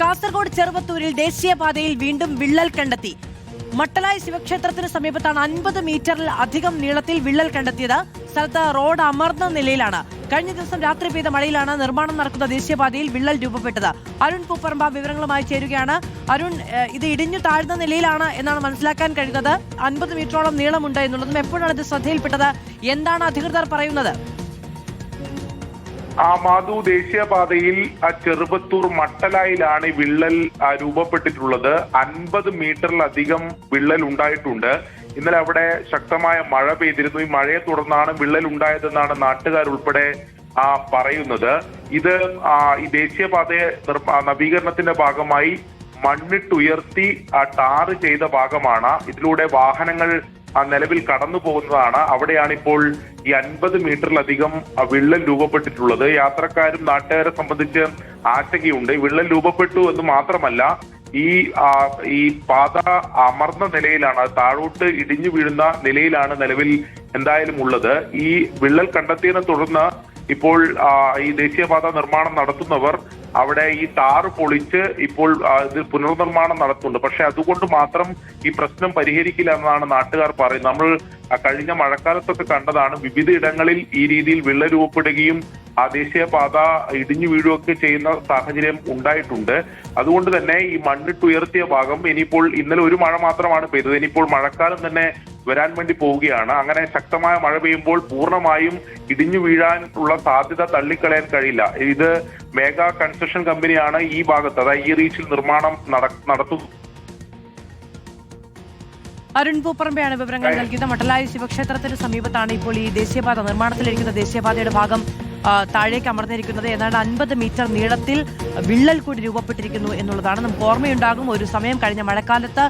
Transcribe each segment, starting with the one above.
കാസർഗോഡ് ചെറുവത്തൂരിൽ ദേശീയപാതയിൽ വീണ്ടും വിള്ളൽ കണ്ടെത്തി. മട്ടലായി ശിവക്ഷേത്രത്തിന് സമീപത്താണ് 50 മീറ്ററിൽ അധികം നീളത്തിൽ വിള്ളൽ കണ്ടെത്തിയത്. സ്ഥലത്ത് റോഡ് അമർന്ന നിലയിലാണ്. കഴിഞ്ഞ ദിവസം രാത്രി പെയ്ത മഴയിലാണ് നിർമ്മാണം നടക്കുന്ന ദേശീയപാതയിൽ വിള്ളൽ രൂപപ്പെട്ടത്. അരുൺ പൂപ്പറമ്പ വിവരങ്ങളുമായി ചേരുകയാണ്. അരുൺ, ഇത് ഇടിഞ്ഞു താഴ്ന്ന നിലയിലാണ് എന്നാണ് മനസ്സിലാക്കാൻ കഴിയുന്നത്. 50 മീറ്ററോളം നീളമുണ്ട് എന്നുള്ളതും എപ്പോഴാണ് ഇത് ശ്രദ്ധയിൽപ്പെട്ടത്? എന്താണ് അധികൃതർ പറയുന്നത്? മാധു, ദേശീയപാതയിൽ ചെറുവത്തൂർ മട്ടലായിലാണ് വിള്ളൽ രൂപപ്പെട്ടിട്ടുള്ളത്. 50 മീറ്ററിലധികം വിള്ളൽ ഉണ്ടായിട്ടുണ്ട്. ഇന്നലെ അവിടെ ശക്തമായ മഴ പെയ്തിരുന്നു. ഈ മഴയെ തുടർന്നാണ് വിള്ളൽ ഉണ്ടായതെന്നാണ് നാട്ടുകാരുൾപ്പെടെ പറയുന്നത്. ഇത് ഈ ദേശീയപാതയെ നവീകരണത്തിന്റെ ഭാഗമായി മണ്ണിട്ടുയർത്തി ടാറ് ചെയ്ത ഭാഗമാണ്. ഇതിലൂടെ വാഹനങ്ങൾ നിലവിൽ കടന്നു പോകുന്നതാണ്. അവിടെയാണ് ഇപ്പോൾ ഈ 50 മീറ്ററിലധികം വിള്ളൽ രൂപപ്പെട്ടിട്ടുള്ളത്. യാത്രക്കാരും നാട്ടുകാരെ സംബന്ധിച്ച് ആശങ്കയുണ്ട്. വിള്ളൽ രൂപപ്പെട്ടു എന്ന് മാത്രമല്ല, ഈ പാത അമർന്ന നിലയിലാണ്, താഴോട്ട് ഇടിഞ്ഞു വീഴുന്ന നിലയിലാണ് നിലവിൽ എന്തായാലും ഉള്ളത്. ഈ വിള്ളൽ കണ്ടെത്തിയതിനെ തുടർന്ന് ഇപ്പോൾ ഈ ദേശീയപാത നിർമ്മാണം നടത്തുന്നവർ അവിടെ ഈ ടാറ് പൊളിച്ച് ഇപ്പോൾ ഇത് പുനർനിർമ്മാണം നടത്തുന്നുണ്ട്. പക്ഷെ അതുകൊണ്ട് മാത്രം ഈ പ്രശ്നം പരിഹരിക്കില്ല എന്നാണ് നാട്ടുകാർ പറയുന്നത്. നമ്മൾ കഴിഞ്ഞ മഴക്കാലത്തൊക്കെ കണ്ടതാണ്, വിവിധ ഇടങ്ങളിൽ ഈ രീതിയിൽ വിള്ളൽ രൂപപ്പെടുകയും ദേശീയപാത ഇടിഞ്ഞു വീഴുകയൊക്കെ ചെയ്യുന്ന സാഹചര്യം ഉണ്ടായിട്ടുണ്ട്. അതുകൊണ്ട് തന്നെ ഈ മണ്ണിട്ടുയർത്തിയ ഭാഗം ഇനിയിപ്പോൾ ഇന്നലെ ഒരു മഴ മാത്രമാണ് പെയ്തത്. ഇനിയിപ്പോൾ മഴക്കാലം തന്നെ വരാൻ വേണ്ടി പോവുകയാണ്. അങ്ങനെ ശക്തമായ മഴ പെയ്യുമ്പോൾ പൂർണ്ണമായും ഇടിഞ്ഞു വീഴാനുള്ള സാധ്യത തള്ളിക്കളയാൻ കഴിയില്ല. ഇത് മെഗാ കൺസ്ട്രക്ഷൻ കമ്പനിയാണ് ഈ ഭാഗത്ത്, അതായത് ഈ റീച്ചിൽ നിർമ്മാണം നടത്തുന്നത്. അരുൺ പൂപ്പറമ്പയാണ് വിവരങ്ങൾ നൽകിയത്. മട്ടലായി ശിവക്ഷേത്രത്തിന് സമീപത്താണ് ഇപ്പോൾ ഈ ദേശീയപാത നിർമ്മാണത്തിലിരിക്കുന്ന ദേശീയപാതയുടെ ഭാഗം താഴേക്ക് അമർന്നിരിക്കുന്നത്. ഏതാണ്ട് 50 മീറ്റർ നീളത്തിൽ വിള്ളൽ കൂടി രൂപപ്പെട്ടിരിക്കുന്നു എന്നുള്ളതാണ്. നമുക്ക് ഓർമ്മയുണ്ടാകും, ഒരു സമയം കഴിഞ്ഞ മഴക്കാലത്ത്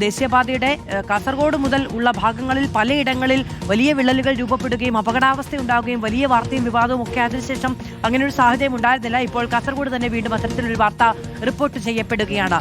ദേശീയപാതയുടെ കാസർഗോഡ് മുതൽ ഉള്ള ഭാഗങ്ങളിൽ പലയിടങ്ങളിൽ വലിയ വിള്ളലുകൾ രൂപപ്പെടുകയും അപകടാവസ്ഥ ഉണ്ടാവുകയും വലിയ വാർത്തയും വിവാദവും ഒക്കെ അതിനുശേഷം അങ്ങനെ ഒരു സാഹചര്യം ഉണ്ടായിരുന്നില്ല. ഇപ്പോൾ കാസർഗോഡ് തന്നെ വീണ്ടും അത്തരത്തിലൊരു വാർത്ത റിപ്പോർട്ട് ചെയ്യപ്പെടുകയാണ്.